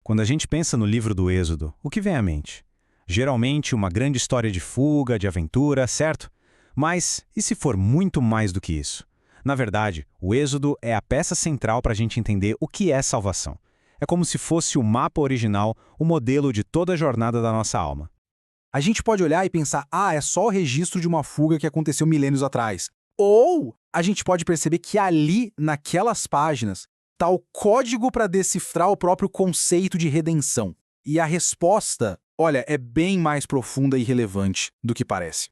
Quando a gente pensa no livro do Êxodo, o que vem à mente? Geralmente uma grande história de fuga, de aventura, certo? Mas e se for muito mais do que isso? Na verdade, o Êxodo é a peça central para a gente entender o que é salvação. É como se fosse o mapa original, o modelo de toda a jornada da nossa alma. A gente pode olhar e pensar, é só o registro de uma fuga que aconteceu milênios atrás. Ou a gente pode perceber que ali, naquelas páginas, está o código para decifrar o próprio conceito de redenção. E a resposta, olha, é bem mais profunda e relevante do que parece.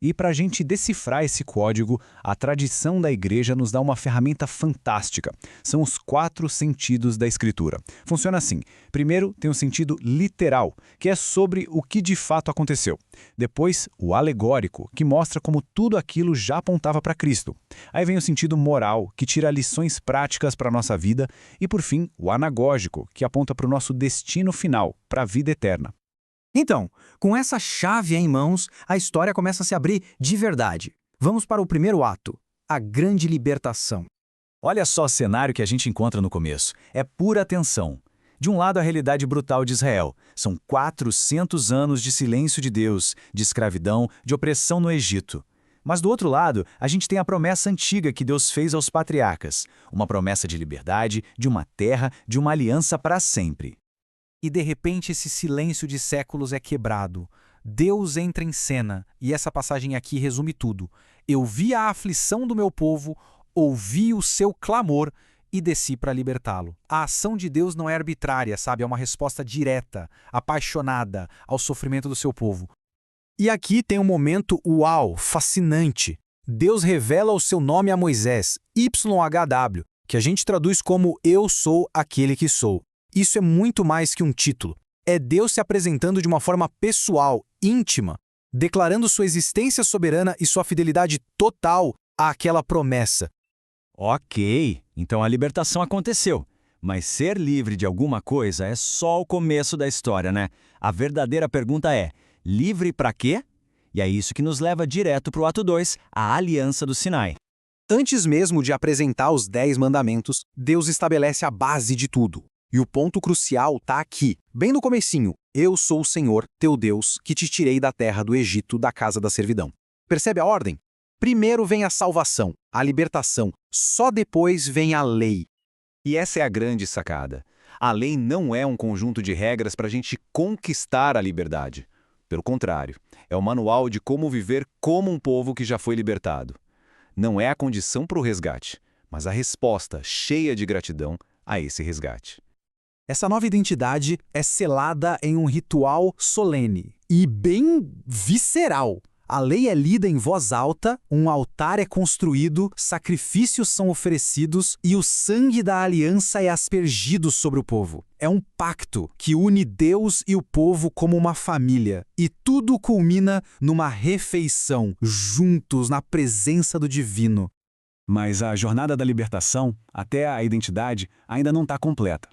E para a gente decifrar esse código, a tradição da igreja nos dá uma ferramenta fantástica. São os 4 sentidos da Escritura. Funciona assim. Primeiro, tem o sentido literal, que é sobre o que de fato aconteceu. Depois, o alegórico, que mostra como tudo aquilo já apontava para Cristo. Aí vem o sentido moral, que tira lições práticas para a nossa vida. E, por fim, o anagógico, que aponta para o nosso destino final, para a vida eterna. Então, com essa chave em mãos, a história começa a se abrir de verdade. Vamos para o primeiro ato, a grande libertação. Olha só o cenário que a gente encontra no começo. É pura tensão. De um lado, a realidade brutal de Israel. São 400 anos de silêncio de Deus, de escravidão, de opressão no Egito. Mas do outro lado, a gente tem a promessa antiga que Deus fez aos patriarcas. Uma promessa de liberdade, de uma terra, de uma aliança para sempre. E de repente esse silêncio de séculos é quebrado. Deus entra em cena, e essa passagem aqui resume tudo. Eu vi a aflição do meu povo, ouvi o seu clamor e desci para libertá-lo. A ação de Deus não é arbitrária, sabe? É uma resposta direta, apaixonada ao sofrimento do seu povo. E aqui tem um momento uau, fascinante. Deus revela o seu nome a Moisés, YHW, que a gente traduz como Eu sou aquele que sou. Isso é muito mais que um título. É Deus se apresentando de uma forma pessoal, íntima, declarando sua existência soberana e sua fidelidade total àquela promessa. Ok, então a libertação aconteceu. Mas ser livre de alguma coisa é só o começo da história, né? A verdadeira pergunta é, livre para quê? E é isso que nos leva direto para o ato 2, a Aliança do Sinai. Antes mesmo de apresentar os 10 mandamentos, Deus estabelece a base de tudo. E o ponto crucial está aqui, bem no comecinho. Eu sou o Senhor, teu Deus, que te tirei da terra do Egito, da casa da servidão. Percebe a ordem? Primeiro vem a salvação, a libertação. Só depois vem a lei. E essa é a grande sacada. A lei não é um conjunto de regras para a gente conquistar a liberdade. Pelo contrário, é o manual de como viver como um povo que já foi libertado. Não é a condição para o resgate, mas a resposta cheia de gratidão a esse resgate. Essa nova identidade é selada em um ritual solene e bem visceral. A lei é lida em voz alta, um altar é construído, sacrifícios são oferecidos e o sangue da aliança é aspergido sobre o povo. É um pacto que une Deus e o povo como uma família. E tudo culmina numa refeição, juntos na presença do divino. Mas a jornada da libertação, até a identidade, ainda não está completa.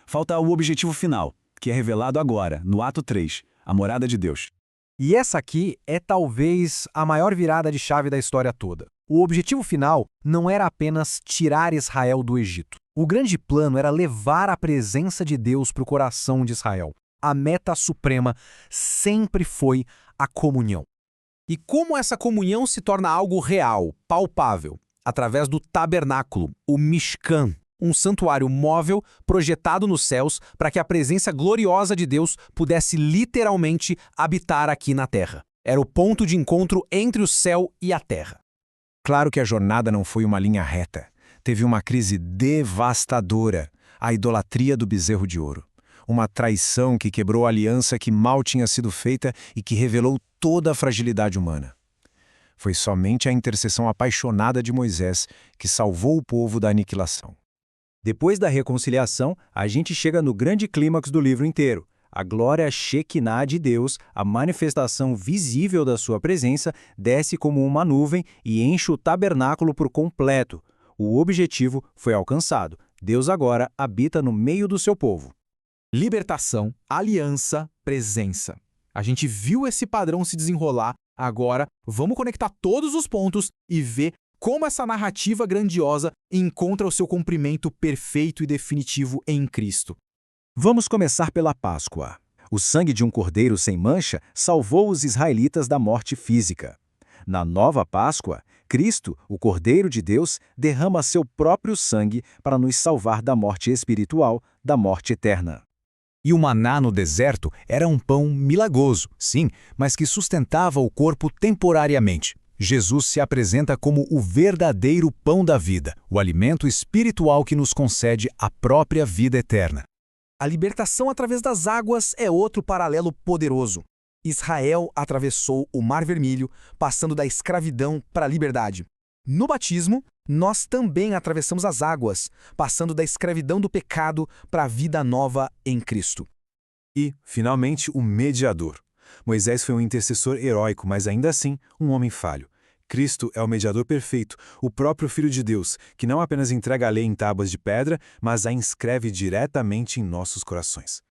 Falta o objetivo final, que é revelado agora, no ato 3, a morada de Deus. E essa aqui é talvez a maior virada de chave da história toda. O objetivo final não era apenas tirar Israel do Egito. O grande plano era levar a presença de Deus para o coração de Israel. A meta suprema sempre foi a comunhão. E como essa comunhão se torna algo real, palpável? Através do tabernáculo, o Mishkan, um santuário móvel projetado nos céus para que a presença gloriosa de Deus pudesse literalmente habitar aqui na terra. Era o ponto de encontro entre o céu e a terra. Claro que a jornada não foi uma linha reta. Teve uma crise devastadora, a idolatria do bezerro de ouro. Uma traição que quebrou a aliança que mal tinha sido feita e que revelou toda a fragilidade humana. Foi somente a intercessão apaixonada de Moisés que salvou o povo da aniquilação. Depois da reconciliação, a gente chega no grande clímax do livro inteiro. A glória Shekinah de Deus, a manifestação visível da sua presença, desce como uma nuvem e enche o tabernáculo por completo. O objetivo foi alcançado. Deus agora habita no meio do seu povo. Libertação, aliança, presença. A gente viu esse padrão se desenrolar, agora vamos conectar todos os pontos e ver como essa narrativa grandiosa encontra o seu cumprimento perfeito e definitivo em Cristo. Vamos começar pela Páscoa. O sangue de um cordeiro sem mancha salvou os israelitas da morte física. Na nova Páscoa, Cristo, o Cordeiro de Deus, derrama seu próprio sangue para nos salvar da morte espiritual, da morte eterna. E o maná no deserto era um pão milagroso, sim, mas que sustentava o corpo temporariamente. Jesus se apresenta como o verdadeiro pão da vida, o alimento espiritual que nos concede a própria vida eterna. A libertação através das águas é outro paralelo poderoso. Israel atravessou o Mar Vermelho, passando da escravidão para a liberdade. No batismo, nós também atravessamos as águas, passando da escravidão do pecado para a vida nova em Cristo. E, finalmente, o mediador. Moisés foi um intercessor heróico, mas ainda assim, um homem falho. Cristo é o mediador perfeito, o próprio Filho de Deus, que não apenas entrega a lei em tábuas de pedra, mas a inscreve diretamente em nossos corações.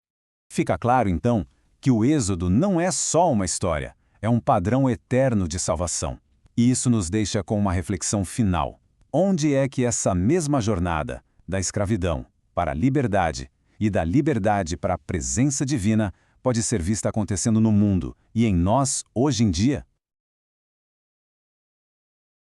Fica claro, então, que o Êxodo não é só uma história, é um padrão eterno de salvação. E isso nos deixa com uma reflexão final. Onde é que essa mesma jornada, da escravidão para a liberdade e da liberdade para a presença divina, pode ser vista acontecendo no mundo e em nós hoje em dia?